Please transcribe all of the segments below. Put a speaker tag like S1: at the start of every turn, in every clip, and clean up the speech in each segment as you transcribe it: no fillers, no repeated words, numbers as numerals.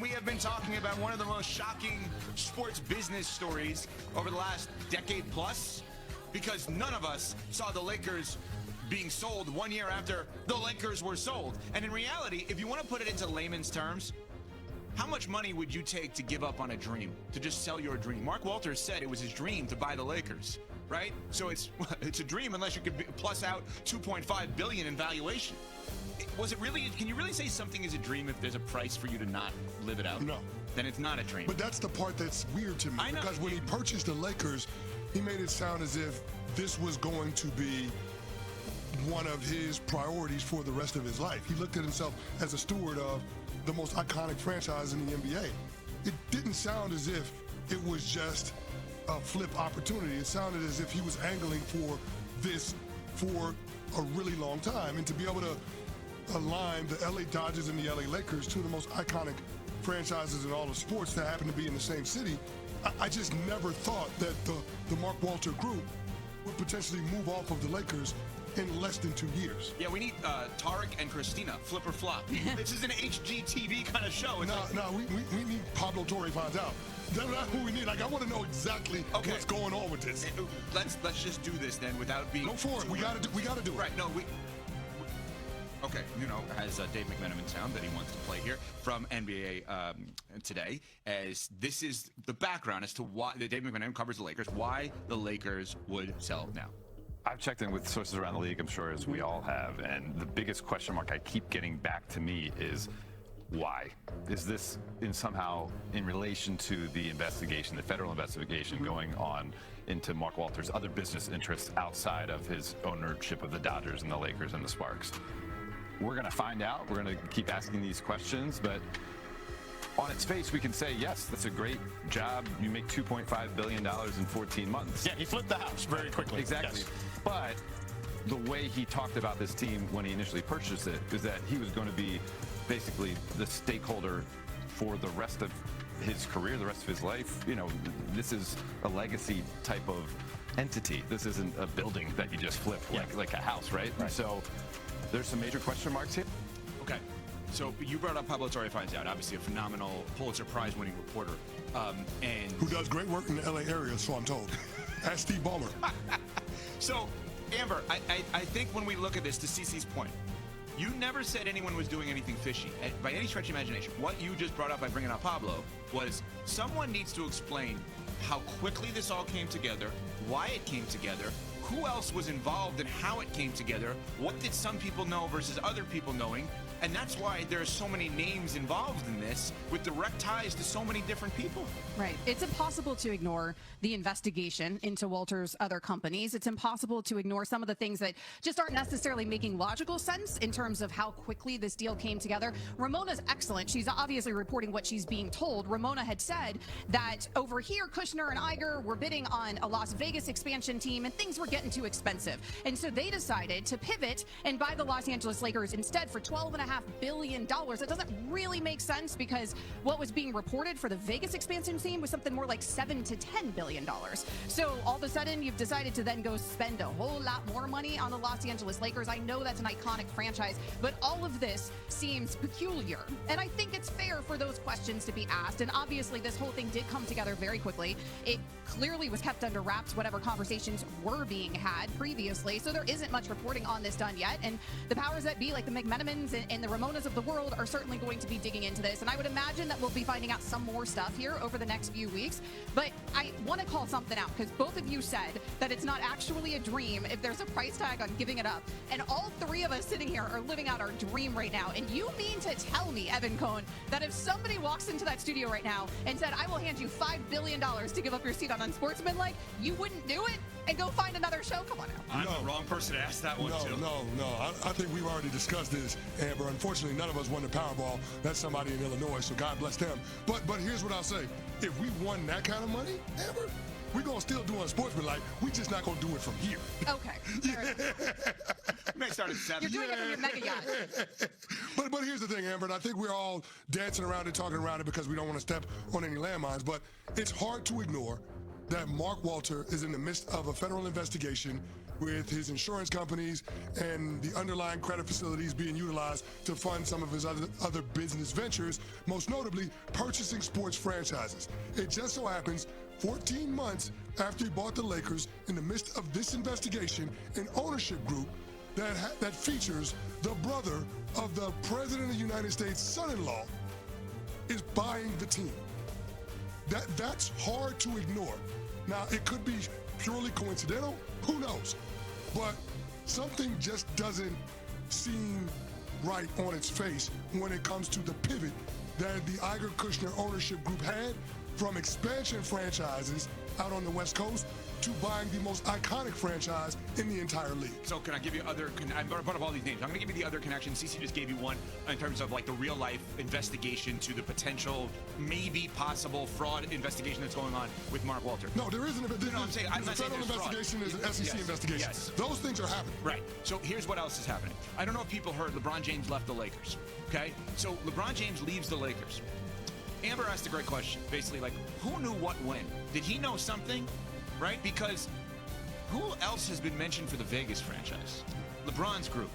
S1: We have been talking about one of the most shocking sports business stories over the last decade plus, because none of us saw the Lakers being sold 1 year after the Lakers were sold. And in reality, if you want to put it into layman's terms, how much money would you take to give up on a dream, to just sell your dream? Mark Walters said it was his dream to buy the Lakers, right? So it's a dream unless you could plus out $2.5 billion in valuation. Was it really? Can you really say something is a dream if there's a price for you to not live it out?
S2: No.
S1: Then it's not a dream.
S2: But that's the part that's weird to me.
S1: I know.
S2: Because when he purchased the Lakers, he made it sound as if this was going to be one of his priorities for the rest of his life. He looked at himself as a steward of the most iconic franchise in the NBA. It didn't sound as if it was just a flip opportunity. It sounded as if he was angling for this for a really long time. And to be able to align the LA Dodgers and the LA Lakers, two of the most iconic franchises in all of sports that happen to be in the same city, I just never thought that the Mark Walter group would potentially move off of the Lakers in less than 2 years.
S1: Yeah, we need Tariq and Christina, flip or flop. This is an HGTV kind of show.
S2: We need Pablo Torre finds out. That's not who we need. Like, I want to know exactly what's going on with this.
S1: Let's just do this then without being.
S2: Go for it. We got to do it.
S1: Right. No, Okay, has Dave McMenamin sound that he wants to play here from NBA Today, as this is the background as to why Dave McMenamin covers the Lakers, why the Lakers would sell now.
S3: I've checked in with sources around the league, I'm sure as we all have, and the biggest question mark I keep getting back to me is why? Is this somehow in relation to the investigation, the federal investigation going on into Mark Walter's other business interests outside of his ownership of the Dodgers and the Lakers and the Sparks? We're going to find out. We're going to keep asking these questions, but on its face, we can say, yes, that's a great job. You make $2.5 billion in 14 months.
S4: Yeah, he flipped the house very quickly.
S3: Exactly.
S4: Yes.
S3: But the way he talked about this team when he initially purchased it is that he was going to be basically the stakeholder for the rest of his career, the rest of his life. This is a legacy type of entity. This isn't a building that you just flip like a house, right? So there's some major question marks here.
S1: Okay. So you brought up Pablo Torre finds out, obviously a phenomenal Pulitzer Prize winning reporter. And
S2: who does great work in the LA area, so I'm told. Ask Steve Ballmer.
S1: So, Amber, I think when we look at this, to Cece's point, you never said anyone was doing anything fishy by any stretch of imagination. What you just brought up by bringing up Pablo was someone needs to explain how quickly this all came together, why it came together, who else was involved and how it came together, what did some people know versus other people knowing, and that's why there are so many names involved in this with direct ties to so many different people.
S5: Right. It's impossible to ignore the investigation into Walter's other companies. It's impossible to ignore some of the things that just aren't necessarily making logical sense in terms of how quickly this deal came together. Ramona's excellent. She's obviously reporting what she's being told. Ramona had said that over here, Kushner and Iger were bidding on a Las Vegas expansion team and things were getting too expensive. And so they decided to pivot and buy the Los Angeles Lakers instead for $12.5 billion. That doesn't really make sense because what was being reported for the Vegas expansion team was something more like $7 to $10 billion. So all of a sudden you've decided to then go spend a whole lot more money on the Los Angeles Lakers. I know that's an iconic franchise, but all of this seems peculiar. And I think it's fair for those questions to be asked. And obviously this whole thing did come together very quickly. It clearly was kept under wraps, whatever conversations were being had previously. So there isn't much reporting on this done yet. And the powers that be, like the McMenamins and the Ramonas of the world, are certainly going to be digging into this. And I would imagine that we'll be finding out some more stuff here over the next few weeks. But I want to call something out because both of you said that it's not actually a dream if there's a price tag on giving it up. And all three of us sitting here are living out our dream right now. And you mean to tell me, Evan Cohn, that if somebody walks into that studio right now and said, I will hand you $5 billion to give up your seat on Unsportsmanlike, you wouldn't do it and go find another show? Come on now.
S1: I'm the wrong person to ask that one, too.
S2: No. I think we've already discussed this, Amber. Unfortunately, none of us won the Powerball. That's somebody in Illinois, so God bless them. But here's what I'll say. If we won that kind of money, Amber, we're going to still do Unsportsmanlike. We just not going to do it from here.
S5: Okay.
S1: You may start at 7.
S5: You're doing it from your mega yacht.
S2: But here's the thing, Amber, and I think we're all dancing around it, talking around it because we don't want to step on any landmines, but it's hard to ignore that Mark Walter is in the midst of a federal investigation with his insurance companies and the underlying credit facilities being utilized to fund some of his other business ventures, most notably purchasing sports franchises. It just so happens 14 months after he bought the Lakers, in the midst of this investigation, an ownership group that features the brother of the President of the United States' son-in-law is buying the team. That's hard to ignore. Now, it could be purely coincidental, who knows? But something just doesn't seem right on its face when it comes to the pivot that the Iger-Kushner ownership group had from expansion franchises out on the West Coast to buying the most iconic franchise in the entire league.
S1: So can I give you other, I brought up all these names. I'm going to give you the other connections. CC just gave you one in terms of like the real life investigation to the potential, maybe possible fraud investigation that's going on with Mark Walter.
S2: No, there isn't.
S1: I'm saying, I'm not saying
S2: federal investigation, there's an SEC investigation.
S1: Yes.
S2: Those things are happening.
S1: Right. So here's what else is happening. I don't know if people heard LeBron James left the Lakers. Okay? So LeBron James leaves the Lakers. Amber asked a great question. Basically, like, who knew what when? Did he know something? Right? Because who else has been mentioned for the Vegas franchise? LeBron's group.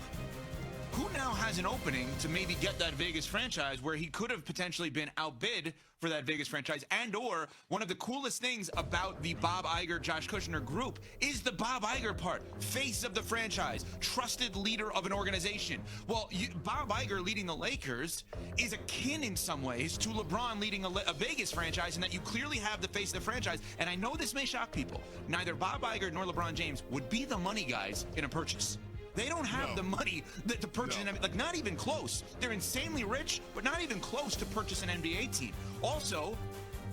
S1: Who now has an opening to maybe get that Vegas franchise where he could have potentially been outbid for that Vegas franchise? And or one of the coolest things about the Bob Iger, Josh Kushner group is the Bob Iger part. Face of the franchise. Trusted leader of an organization. Well, Bob Iger leading the Lakers is akin in some ways to LeBron leading a Vegas franchise, in that you clearly have the face of the franchise. And I know this may shock people. Neither Bob Iger nor LeBron James would be the money guys in a purchase. They don't have the money to purchase an NBA, like not even close. They're insanely rich, but not even close to purchase an NBA team. Also,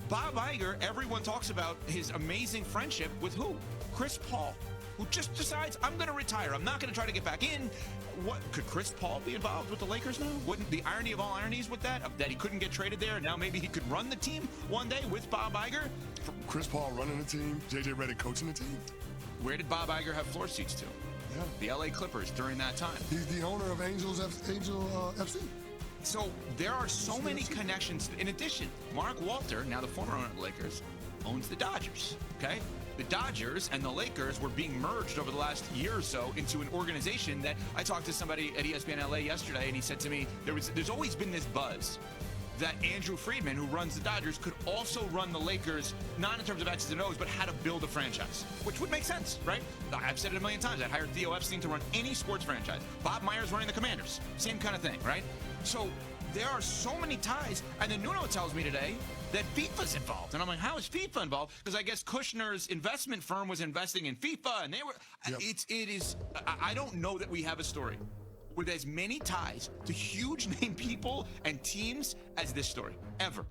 S1: Bob Iger, everyone talks about his amazing friendship with who? Chris Paul, who just decides, I'm going to retire. I'm not going to try to get back in. What could Chris Paul be involved with the Lakers now? Wouldn't the irony of all ironies with that he couldn't get traded there, and now maybe he could run the team one day with Bob Iger?
S2: Chris Paul running the team, JJ Redick coaching the team.
S1: Where did Bob Iger have floor seats to?
S2: Yeah.
S1: The LA Clippers during that time.
S2: He's the owner of Angel FC.
S1: So there are so many connections. In addition, Mark Walter, now the former owner of the Lakers, owns the Dodgers. Okay? The Dodgers and the Lakers were being merged over the last year or so into an organization that I talked to somebody at ESPN LA yesterday, and he said to me, there's always been this buzz that Andrew Friedman, who runs the Dodgers, could also run the Lakers, not in terms of X's and O's, but how to build a franchise, which would make sense, right? I've said it a million times. I'd hire Theo Epstein to run any sports franchise. Bob Myers running the Commanders. Same kind of thing, right? So there are so many ties. And then Nuno tells me today that FIFA's involved. And I'm like, how is FIFA involved? Because I guess Kushner's investment firm was investing in FIFA, and they were, I don't know that we have a story with as many ties to huge name people and teams as this story. Ever.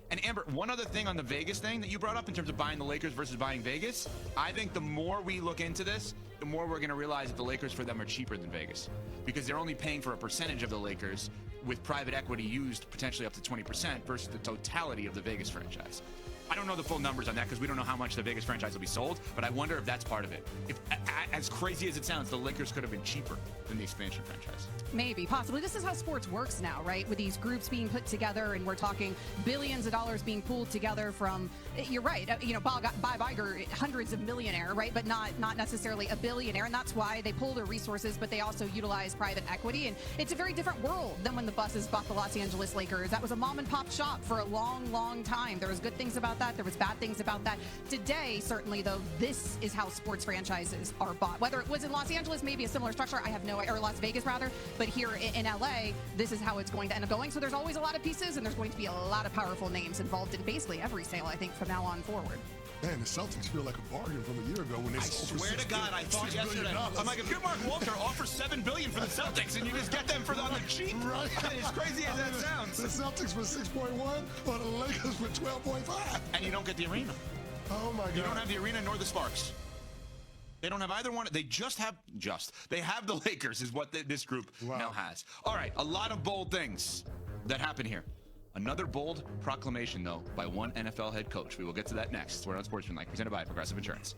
S1: And Amber, one other thing on the Vegas thing that you brought up in terms of buying the Lakers versus buying Vegas, I think the more we look into this, the more we're going to realize that the Lakers for them are cheaper than Vegas, because they're only paying for a percentage of the Lakers, with private equity used potentially up to 20% versus the totality of the Vegas franchise. I don't know the full numbers on that because we don't know how much the Vegas franchise will be sold, but I wonder if that's part of it. If, as crazy as it sounds, the Lakers could have been cheaper than the expansion franchise.
S5: Maybe, possibly. This is how sports works now, right? With these groups being put together, and we're talking billions of dollars being pulled together from, you're right, Bob Iger, hundreds of millionaire, right? But not necessarily a billionaire, and that's why they pull their resources, but they also utilize private equity, and it's a very different world than when the Buses bought the Los Angeles Lakers. That was a mom and pop shop for a long, long time. There was good things about that. There was bad things about that. Today, certainly, though, this is how sports franchises are bought. Whether it was in Los Angeles, maybe a similar structure, I have no idea, or Las Vegas, rather, but here in LA, this is how it's going to end up going. So there's always a lot of pieces, and there's going to be a lot of powerful names involved in basically every sale, I think, from now on forward.
S2: Man, the Celtics feel like a bargain from a year ago when they sold
S1: swear to God, I thought yesterday, I'm like, if you're Mark Walter, offer $7 billion for the Celtics, and you just get them for on the cheap. Right. As crazy as that sounds.
S2: The Celtics for 6.1, or the Lakers for 12.5.
S1: And you don't get the arena.
S2: Oh my God.
S1: You don't have the arena nor the Sparks. They don't have either one. They they have the Lakers is what this group now has. All right, a lot of bold things that happen here. Another bold proclamation, though, by one NFL head coach. We will get to that next. We're on Sportsmanlike, presented by Progressive Insurance.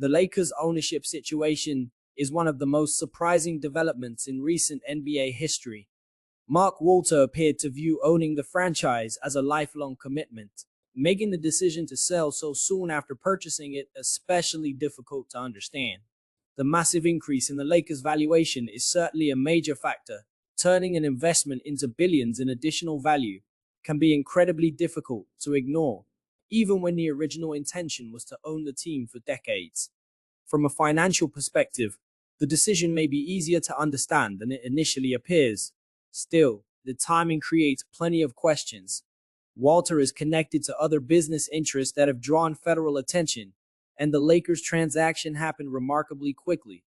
S4: The Lakers' ownership situation is one of the most surprising developments in recent NBA history. Mark Walter appeared to view owning the franchise as a lifelong commitment, making the decision to sell so soon after purchasing it especially difficult to understand. The massive increase in the Lakers' valuation is certainly a major factor. Turning an investment into billions in additional value can be incredibly difficult to ignore, even when the original intention was to own the team for decades. From a financial perspective, the decision may be easier to understand than it initially appears. Still, the timing creates plenty of questions. Walter is connected to other business interests that have drawn federal attention, and the Lakers transaction happened remarkably quickly.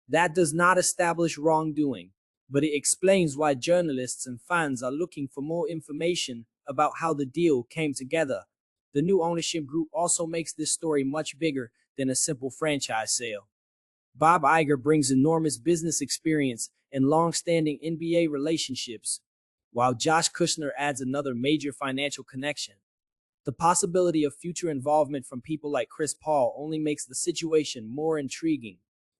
S4: That does not establish wrongdoing, but it explains why journalists and fans are looking for more information about how the deal came together. The new ownership group also makes this story much bigger than a simple franchise sale. Bob Iger brings enormous business experience and long-standing NBA relationships, while Josh Kushner adds another major financial connection. The possibility of future involvement from people like Chris Paul only makes the situation more intriguing.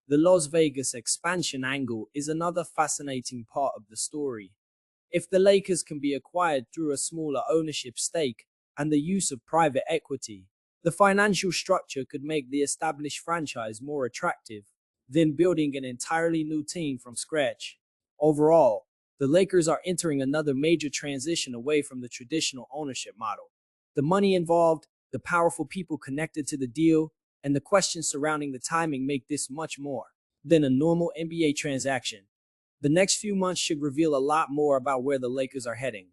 S4: The Las Vegas expansion angle is another fascinating part of the story. If the Lakers can be acquired through a smaller ownership stake and the use of private equity, the financial structure could make the established franchise more attractive than building an entirely new team from scratch. Overall, the Lakers are entering another major transition away from the traditional ownership model. The money involved, the powerful people connected to the deal, and the questions surrounding the timing make this much more than a normal NBA transaction. The next few months should reveal a lot more about where the Lakers are heading.